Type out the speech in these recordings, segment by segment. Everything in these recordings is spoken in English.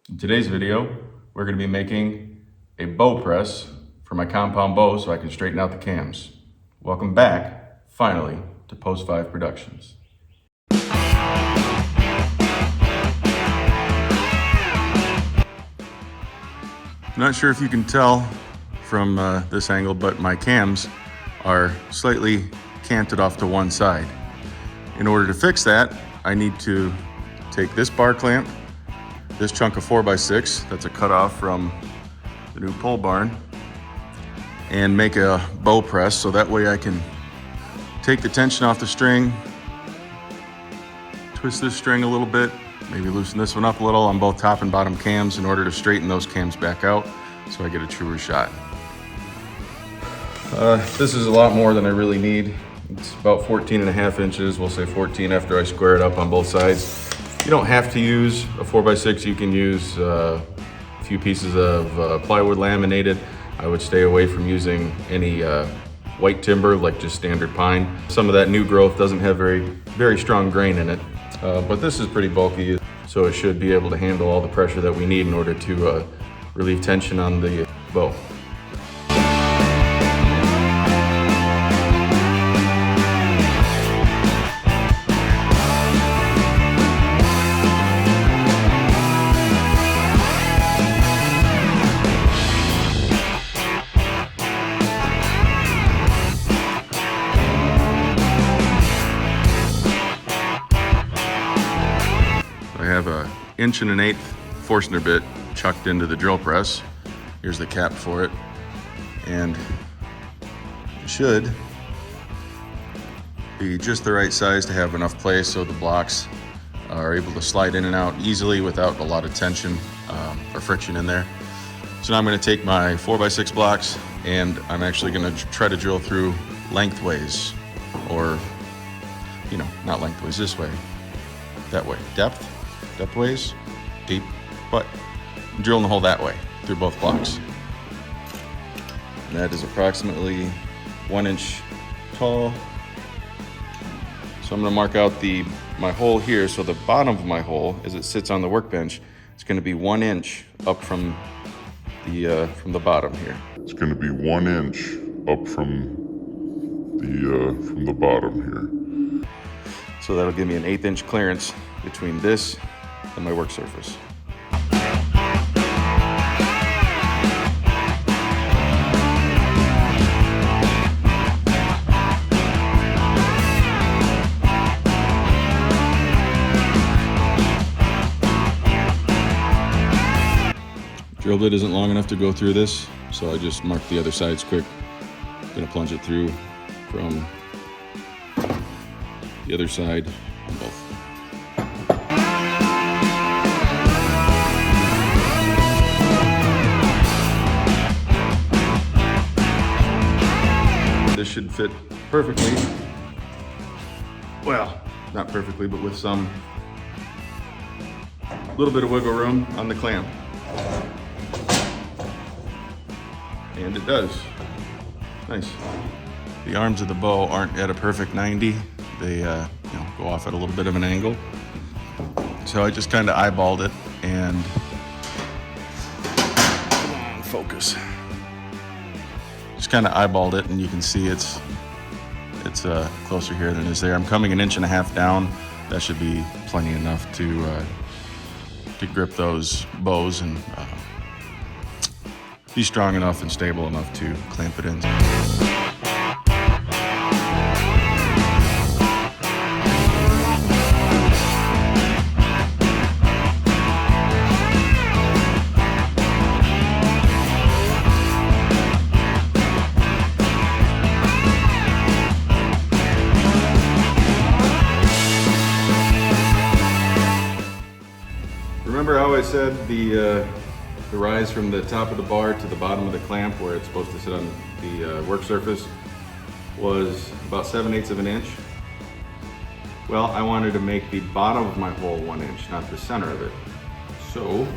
In today's video, we're going to be making a bow press for my compound bow so I can straighten out the cams. Welcome back, finally, to Post 5 Productions. I'm not sure if you can tell from this angle, but my cams are slightly canted off to one side. In order to fix that, I need to take this bar clamp, this chunk of 4x6, that's a cutoff from the new pole barn, and make a bow press so that way I can take the tension off the string, twist this string a little bit, maybe loosen this one up a little on both top and bottom cams in order to straighten those cams back out so I get a truer shot. This is a lot more than I really need. It's about 14.5 inches. We'll say 14 after I square it up on both sides. You don't have to use a 4x6. You can use a few pieces of plywood laminated. I would stay away from using any white timber, like just standard pine. Some of that new growth doesn't have very strong grain in it, but this is pretty bulky, so it should be able to handle all the pressure that we need in order to relieve tension on the bow. I have an 1 1/8 Forstner bit chucked into the drill press. Here's the cap for it, and it should be just the right size to have enough place so the blocks are able to slide in and out easily without a lot of tension or friction in there. So now I'm going to take my 4x6 blocks and I'm actually going to try to drill through lengthways, or not lengthways, this way, that way, depthways, deep, but I'm drilling the hole that way through both blocks. And that is approximately 1 inch tall. So I'm going to mark out my hole here. So the bottom of my hole, as it sits on the workbench, it's going to be 1 inch up from the bottom here. It's going to be 1 inch up from the bottom here. So that'll give me an 1/8 inch clearance between this and my work surface. Drill bit isn't long enough to go through this, so I just marked the other sides quick. I'm gonna plunge it through from the other side on both. This should fit perfectly. Well, not perfectly, but with some little bit of wiggle room on the clamp. And it does. Nice. The arms of the bow aren't at a perfect 90. They go off at a little bit of an angle. So I just kind of eyeballed it and come on, focus. Just kind of eyeballed it, and you can see it's closer here than it is there. I'm coming 1.5 inches down. That should be plenty enough to grip those bows and be strong enough and stable enough to clamp it in. Remember how I said the rise from the top of the bar to the bottom of the clamp, where it's supposed to sit on the work surface, was about 7/8 of an inch? Well, I wanted to make the bottom of my hole 1 inch, not the center of it. So,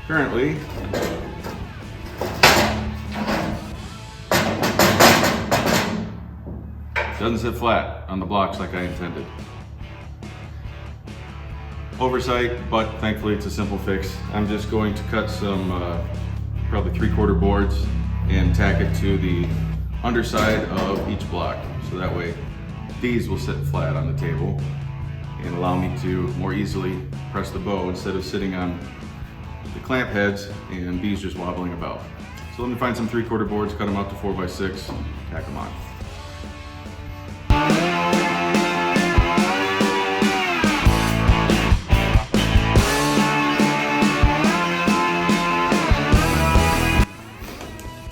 currently, doesn't sit flat on the blocks like I intended. Oversight, but thankfully it's a simple fix. I'm just going to cut some probably 3/4 boards and tack it to the underside of each block. So that way these will sit flat on the table and allow me to more easily press the bow instead of sitting on the clamp heads and these just wobbling about. So let me find some 3/4 boards, cut them out to 4x6, tack them on.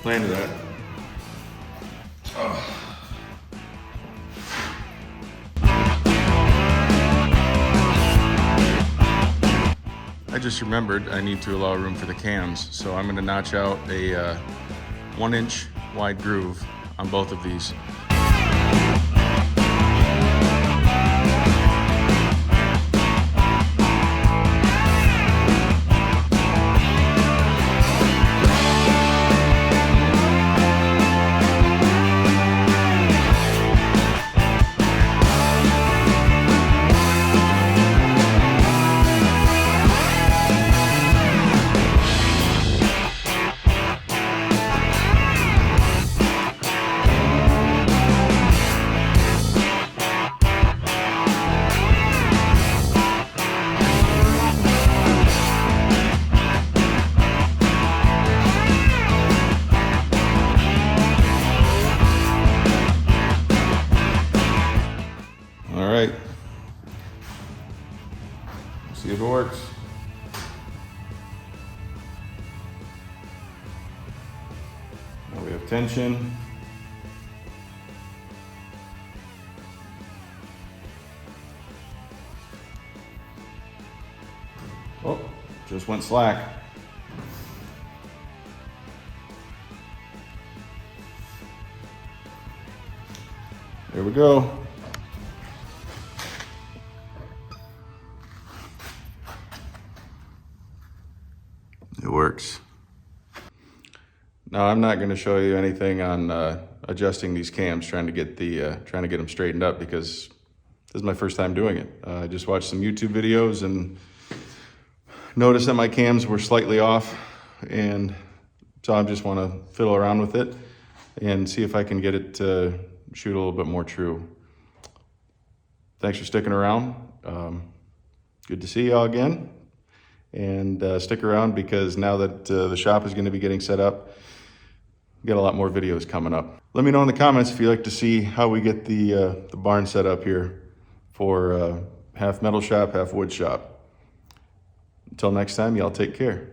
Plan to that. I just remembered I need to allow room for the cams, so I'm going to notch out a 1-inch wide groove on both of these. All right, see if it works. Now we have tension. Oh, just went slack. There we go. It works. Now I'm not going to show you anything on adjusting these cams, trying to get them straightened up, because this is my first time doing it. I just watched some YouTube videos and noticed that my cams were slightly off, and so I just want to fiddle around with it and see if I can get it to shoot a little bit more true. Thanks for sticking around. Good to see y'all again. And stick around, because now that the shop is going to be getting set up, we got a lot more videos coming up. Let me know in the comments if you'd like to see how we get the barn set up here for half metal shop, half wood shop. Until next time, y'all take care.